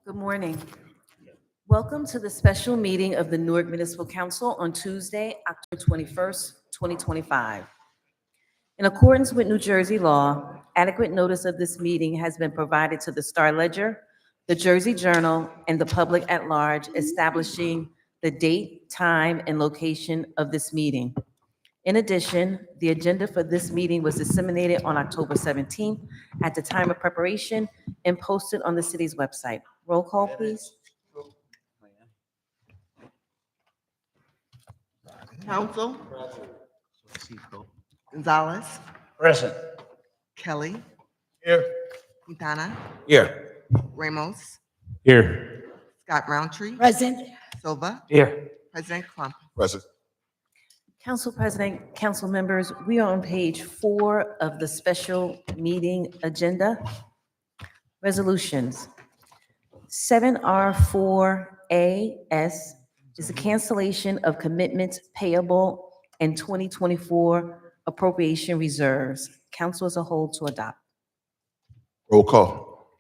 Good morning. Welcome to the special meeting of the Newark Municipal Council on Tuesday, October 21st, 2025. In accordance with New Jersey law, adequate notice of this meeting has been provided to the Star Ledger, the Jersey Journal, and the public at large, establishing the date, time, and location of this meeting. In addition, the agenda for this meeting was disseminated on October 17th at the time of preparation and posted on the city's website. Roll call, please. Council. Gonzalez. Present. Kelly. Here. Quintana. Here. Ramos. Here. Scott Roundtree. Present. Silva. Here. President Clump. Present. Council President, council members, we are on page 4 of the special meeting agenda. Resolutions. 7R4AS is the cancellation of commitments payable and 2024 appropriation reserves. Council as a whole to adopt. Roll call.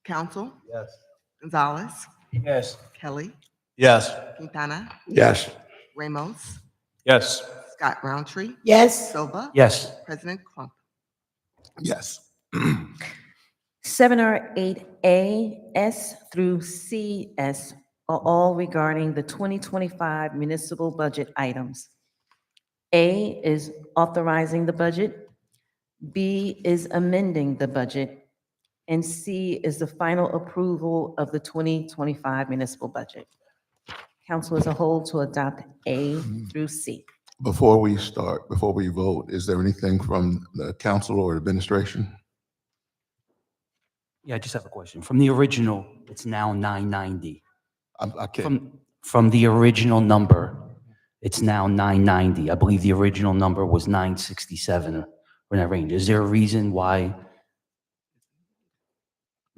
Council. Yes. Gonzalez. Yes. Kelly. Yes. Quintana. Yes. Ramos. Yes. Scott Roundtree. Yes. Silva. Yes. President Clump. Yes. 7R8AS through CS are all regarding the 2025 municipal budget items. A is authorizing the budget, B is amending the budget, and C is the final approval of the 2025 municipal budget. Council as a whole to adopt A through C. Before we start, before we vote, is there anything from the council or administration? Yeah, I just have a question. From the original, it's now 990. I can't, From the original number, it's now 990. I believe the original number was 967 or in that range. Is there a reason why?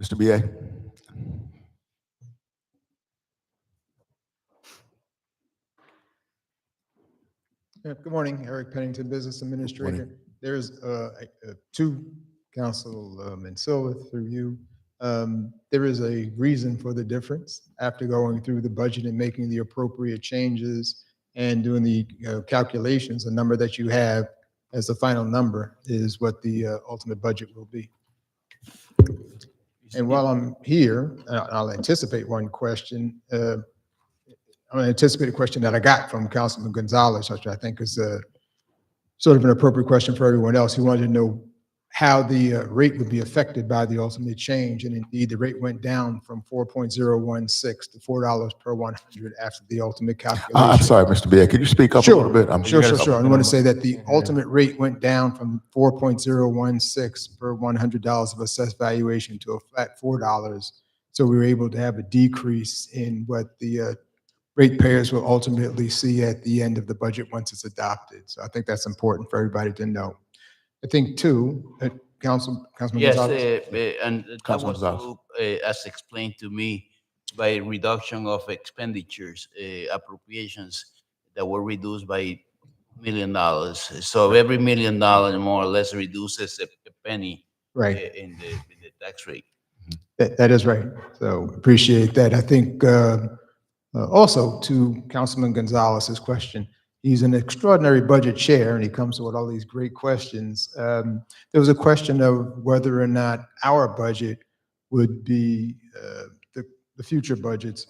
Mr. BA? Good morning, Eric Pennington, Business Administrator. Morning. There's two, Councilman Silva, through you. There is a reason for the difference. After going through the budget and making the appropriate changes and doing the calculations, the number that you have as the final number is what the ultimate budget will be. And while I'm here, I'll anticipate one question. I'm going to anticipate a question that I got from Councilman Gonzalez, which I think is sort of an appropriate question for everyone else. He wanted to know how the rate would be affected by the ultimate change. And indeed, the rate went down from 4.016 to $4 per 100 after the ultimate calculation. I'm sorry, Mr. BA, could you speak up a little bit? Sure. I want to say that the ultimate rate went down from 4.016 per $100 of assessed valuation to a flat $4. So we were able to have a decrease in what the ratepayers will ultimately see at the end of the budget once it's adopted. So I think that's important for everybody to know. I think too, Councilman Yes, Gonzalez. and that Councilman was Gonzalez. as explained to me by reduction of expenditures, appropriations that were reduced by $1 million. So every $1 million more or less reduces a penny Right. in the tax rate. That is right. So appreciate that. I think also to Councilman Gonzalez's question, he's an extraordinary budget chair and he comes with all these great questions. There was a question of whether or not our budget would be, the future budgets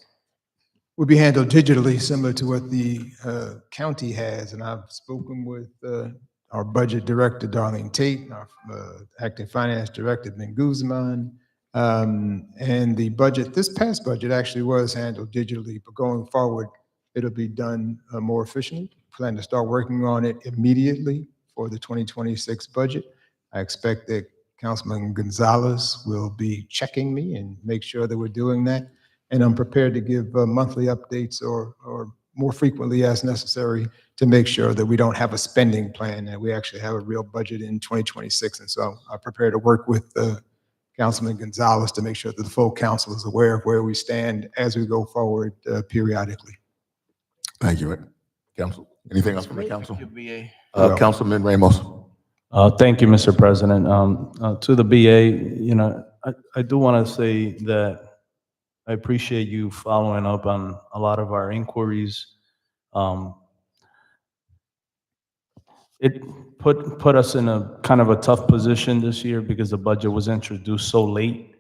would be handled digitally, similar to what the county has. And I've spoken with our budget director, Darlene Tate, our acting finance director, Ben Guzman. And the budget, this past budget actually was handled digitally, but going forward, it'll be done more efficiently. Plan to start working on it immediately for the 2026 budget. I expect that Councilman Gonzalez will be checking me and make sure that we're doing that. And I'm prepared to give monthly updates or more frequently as necessary to make sure that we don't have a spending plan, that we actually have a real budget in 2026. And so I'm prepared to work with Councilman Gonzalez to make sure that the full council is aware of where we stand as we go forward periodically. Thank you, Council. Anything else from the council? BA. Councilman Ramos? Thank you, Mr. President. To the BA, I do want to say that I appreciate you following up on a lot of our inquiries. Um, It put us in a kind of a tough position this year because the budget was introduced so late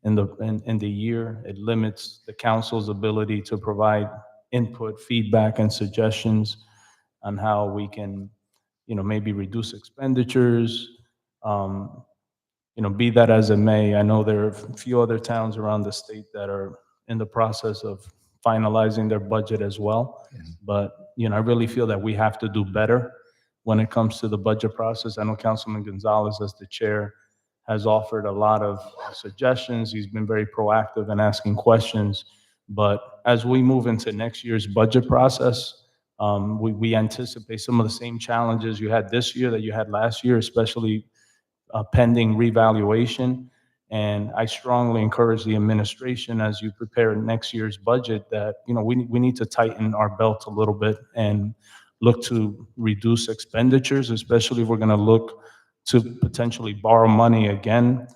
in the year. It limits the council's ability to provide input, feedback, and suggestions on how we can, maybe reduce expenditures. Um, Be that as it may, I know there are a few other towns around the state that are in the process of finalizing their budget as well. But, I really feel that we have to do better when it comes to the budget process. I know Councilman Gonzalez, as the chair, has offered a lot of suggestions. He's been very proactive in asking questions. But as we move into next year's budget process, we anticipate some of the same challenges you had this year that you had last year, especially pending revaluation. And I strongly encourage the administration, as you prepare next year's budget, that, we need to tighten our belt a little bit and look to reduce expenditures, especially if we're going to look to potentially borrow money again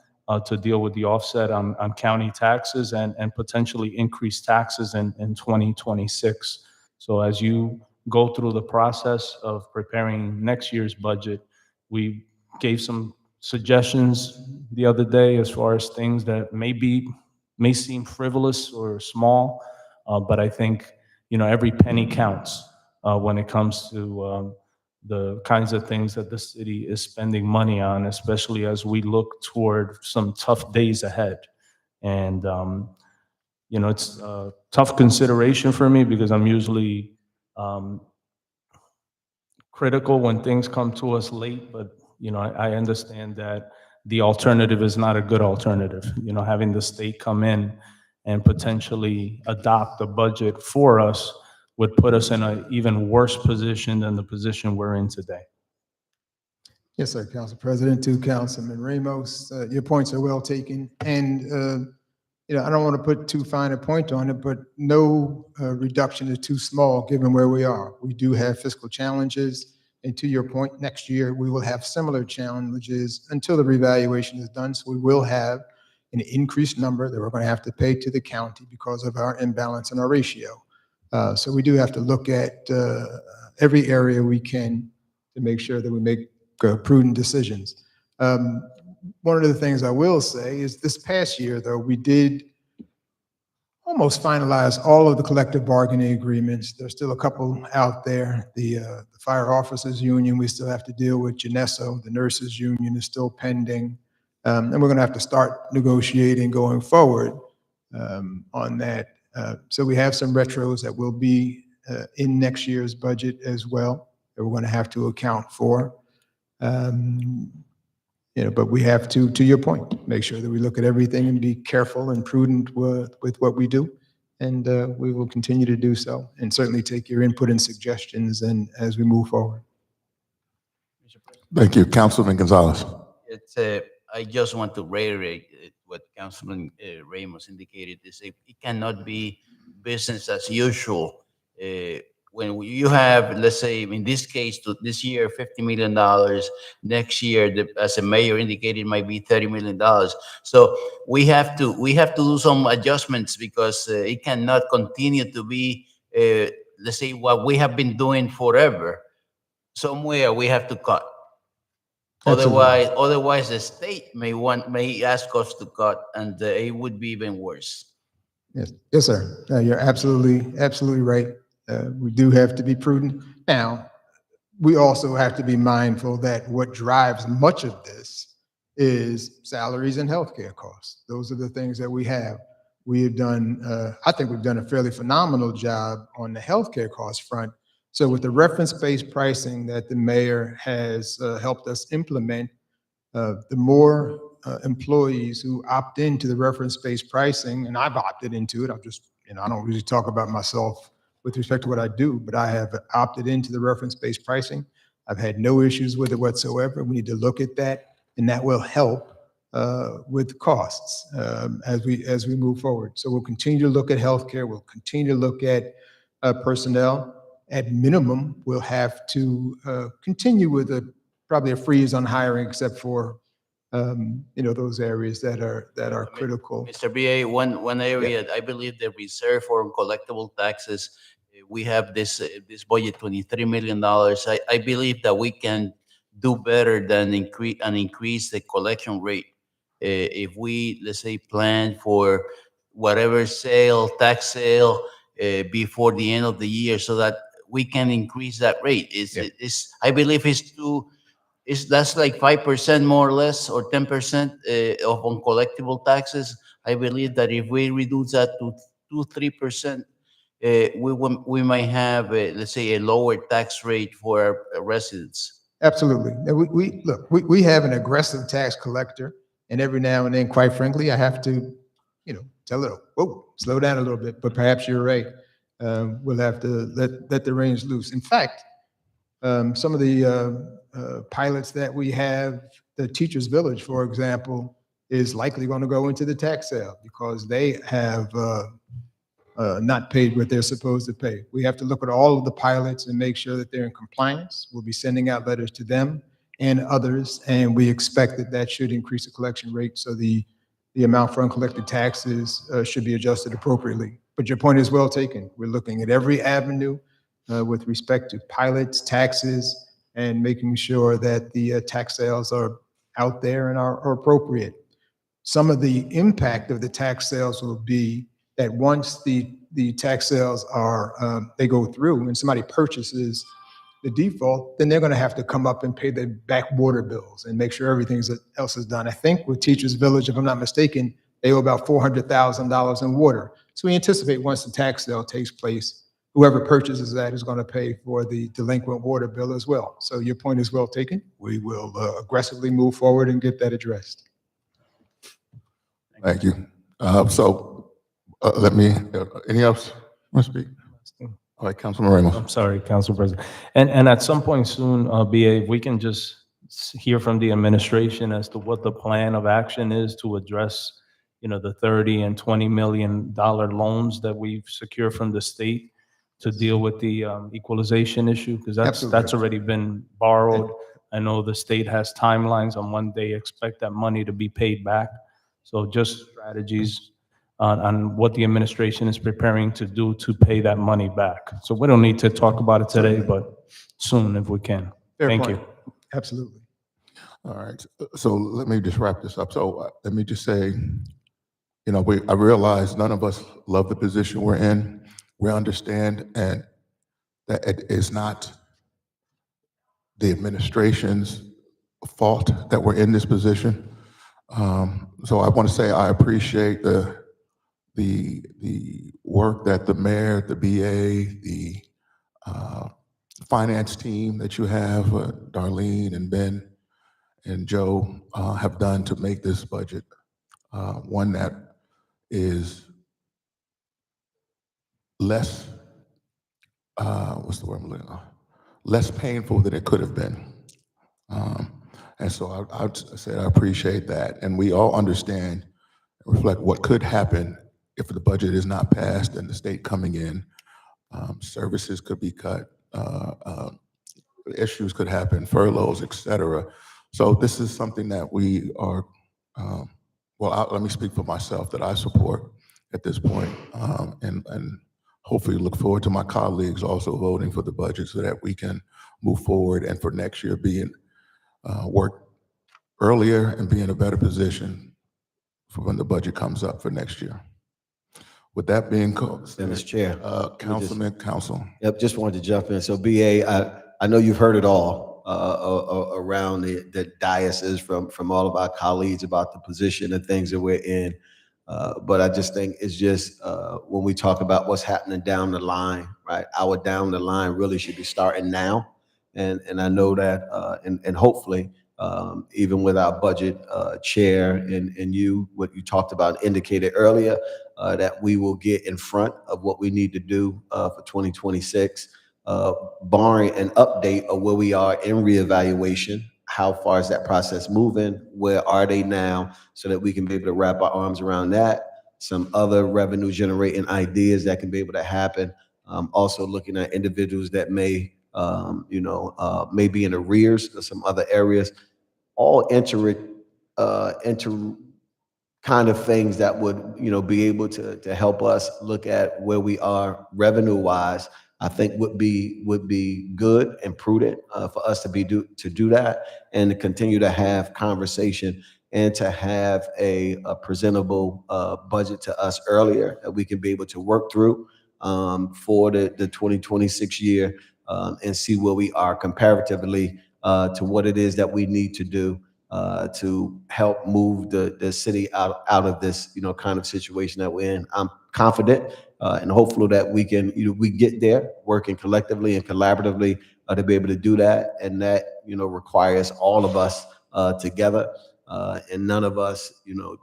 to deal with the offset on county taxes and potentially increase taxes in 2026. So as you go through the process of preparing next year's budget, we gave some suggestions the other day as far as things that may seem frivolous or small, but I think every penny counts when it comes to the kinds of things that the city is spending money on, especially as we look toward some tough days ahead. And it's a tough consideration for me because I'm usually critical when things come to us late, but I understand that the alternative is not a good alternative. Having the state come in and potentially adopt a budget for us would put us in an even worse position than the position we're in today. Yes, sir, Council President. To Councilman Ramos, your points are well taken. And, I don't want to put too fine a point on it, but no reduction is too small given where we are. We do have fiscal challenges. And to your point, next year, we will have similar challenges until the revaluation is done. So we will have an increased number that we're going to have to pay to the county because of our imbalance in our ratio. So we do have to look at every area we can to make sure that we make prudent decisions. One of the things I will say is this past year, though, we did almost finalize all of the collective bargaining agreements. There's still a couple out there. The Fire Officers Union, we still have to deal with. Genesso, the Nurses Union, is still pending. And we're going to have to start negotiating going forward on that. So we have some retros that will be in next year's budget as well that we're going to have to account for. But we have to your point, make sure that we look at everything and be careful and prudent with what we do. And we will continue to do so and certainly take your input and suggestions and as we move forward. Thank you. Councilman Gonzalez. I just want to reiterate what Councilman Ramos indicated. It cannot be business as usual. When you have, let's say, in this case, this year, $50 million. Next year, as the mayor indicated, might be $30 million. So we have to do some adjustments because it cannot continue to be, let's say, what we have been doing forever. Somewhere we have to cut. Absolutely. Otherwise, the state may ask us to cut, and it would be even worse. Yes, sir. You're absolutely right. We do have to be prudent. Now, we also have to be mindful that what drives much of this is salaries and healthcare costs. Those are the things that we have. We have done, I think we've done a fairly phenomenal job on the healthcare cost front. So with the reference-based pricing that the mayor has helped us implement, the more employees who opt into the reference-based pricing, and I've opted into it, I don't really talk about myself with respect to what I do, but I have opted into the reference-based pricing. I've had no issues with it whatsoever. We need to look at that, and that will help with costs as we move forward. So we'll continue to look at healthcare. We'll continue to look at personnel. At minimum, we'll have to continue with probably a freeze on hiring, except for those areas that are critical. Mr. BA, one area, I believe the reserve for collectible taxes, we have this budget, $23 million. I believe that we can do better than increase the collection rate. If we, let's say, plan for whatever tax sale, before the end of the year, so that we can increase that rate. I believe that's like 5% more or less, or 10% of uncollectible taxes. I believe that if we reduce that to 2-3%, we might have, let's say, a lower tax rate for our residents. Absolutely. And we have an aggressive tax collector, and every now and then, quite frankly, I have to, tell it, whoa, slow down a little bit, but perhaps you're right. We'll have to let the reins loose. In fact, some of the pilots that we have, the Teachers Village, for example, is likely going to go into the tax sale because they have not paid what they're supposed to pay. We have to look at all of the pilots and make sure that they're in compliance. We'll be sending out letters to them and others, and we expect that should increase the collection rate, so the amount for uncollected taxes should be adjusted appropriately. But your point is well taken. We're looking at every avenue with respect to pilots, taxes, and making sure that the tax sales are out there and are appropriate. Some of the impact of the tax sales will be that once the tax sales they go through and somebody purchases the default, then they're going to have to come up and pay the back water bills and make sure everything else is done. I think with Teachers Village, if I'm not mistaken, they owe about $400,000 in water. So we anticipate once the tax sale takes place, whoever purchases that is going to pay for the delinquent water bill as well. So your point is well taken. We will aggressively move forward and get that addressed. Thank you. Let me, any else want to speak? All right, Councilman Ramos. I'm sorry, Council President. And at some point soon, BA, we can just hear from the administration as to what the plan of action is to address, the 30 and $20 million loans that we've secured from the state to deal with the equalization issue, because that's already been borrowed. I know the state has timelines on when they expect that money to be paid back. So just strategies on what the administration is preparing to do to pay that money back. So we don't need to talk about it today, but soon if we can. Fair Thank point. you. Absolutely. All right, so let me just wrap this up. So let me just say, I realize none of us love the position we're in. We understand, and that it is not the administration's fault that we're in this position. So I want to say I appreciate the work that the mayor, the BA, the finance team that you have, Darlene and Ben and Joe, have done to make this budget one that is less, what's the word I'm looking for? Less painful than it could have been. And so I'd say I appreciate that. And we all understand and reflect what could happen if the budget is not passed and the state coming in. Services could be cut, issues could happen, furloughs, et cetera. So this is something that we are, let me speak for myself, that I support at this point, and hopefully look forward to my colleagues also voting for the budget so that we can move forward and for next year work earlier and be in a better position for when the budget comes up for next year. With that being said, Mr. Chair. Council. Yep, just wanted to jump in. So BA, I know you've heard it all around the diocese from all of our colleagues about the position and things that we're in. But I just think it's just when we talk about what's happening down the line, right? Our down the line really should be starting now. And I know that, and hopefully, even with our budget chair and what you talked about, indicated earlier, that we will get in front of what we need to do for 2026, barring an update of where we are in reevaluation. How far is that process moving? Where are they now? So that we can be able to wrap our arms around that. Some other revenue generating ideas that can be able to happen. Also looking at individuals that may be in arrears or some other areas, all into kind of things that would, be able to help us look at where we are revenue-wise, I think would be good and prudent for us to do that and to continue to have conversation and to have a presentable budget to us earlier that we can be able to work through for the 2026 year and see where we are comparatively to what it is that we need to do to help move the city out of this, kind of situation that we're in. I'm confident and hopeful that we can, we get there working collectively and collaboratively to be able to do that. And that, requires all of us together and none of us,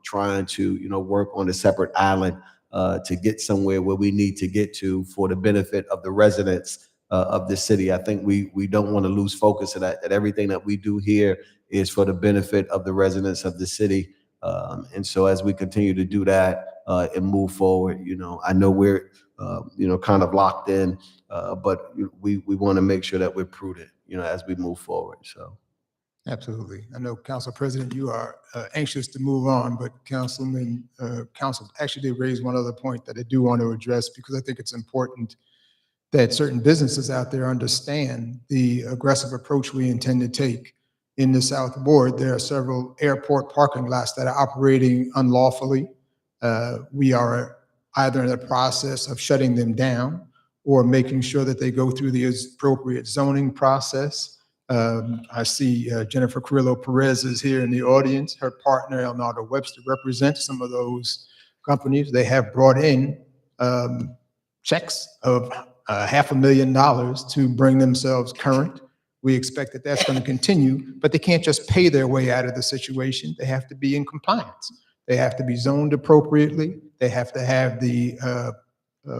trying to, work on a separate island to get somewhere where we need to get to for the benefit of the residents of the city. I think we don't want to lose focus of that everything that we do here is for the benefit of the residents of the city. And so as we continue to do that and move forward, I know we're, kind of locked in, but we want to make sure that we're prudent, as we move forward. So. Absolutely. I know, Council President, you are anxious to move on, but Council actually did raise one other point that I do want to address because I think it's important that certain businesses out there understand the aggressive approach we intend to take. In the South Ward, there are several airport parking lots that are operating unlawfully. We are either in the process of shutting them down or making sure that they go through the appropriate zoning process. I see Jennifer Carrillo Perez is here in the audience. Her partner, Elnaldo Webster, represents some of those companies. They have brought in checks of $500,000 to bring themselves current. We expect that that's going to continue, but they can't just pay their way out of the situation. They have to be in compliance. They have to be zoned appropriately. They have to have the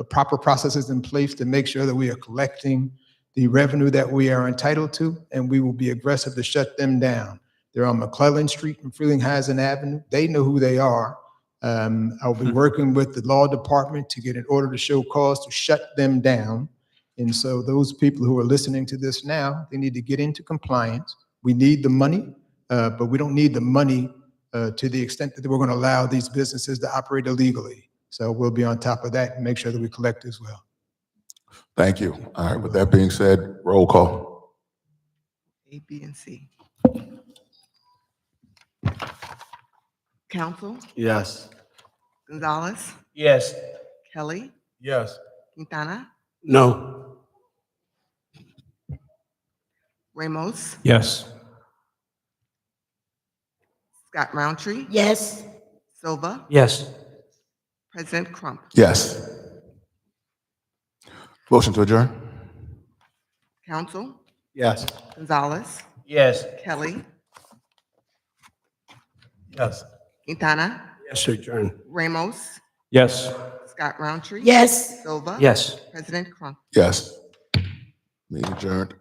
proper processes in place to make sure that we are collecting the revenue that we are entitled to, and we will be aggressive to shut them down. They're on McClellan Street and Frelinghuysen Avenue. They know who they are. I'll be working with the law department to get an order to show cause to shut them down. And so those people who are listening to this now, they need to get into compliance. We need the money, but we don't need the money to the extent that we're going to allow these businesses to operate illegally. So we'll be on top of that and make sure that we collect as well. Thank you. All right, with that being said, roll call. A, B, and C. Council, Yes. Gonzalez, Yes. Kelly, Yes. Quintana, No. Ramos, Yes. Scott Roundtree, Yes. Silva, Yes. President Crump. Yes. Motion to adjourn? Council, Yes. Gonzalez, Yes. Kelly, Yes. Quintana, Yes, adjourn. Ramos, Yes. Scott Roundtree. Yes. Silva. Yes. President Crump. Yes. Meeting adjourned.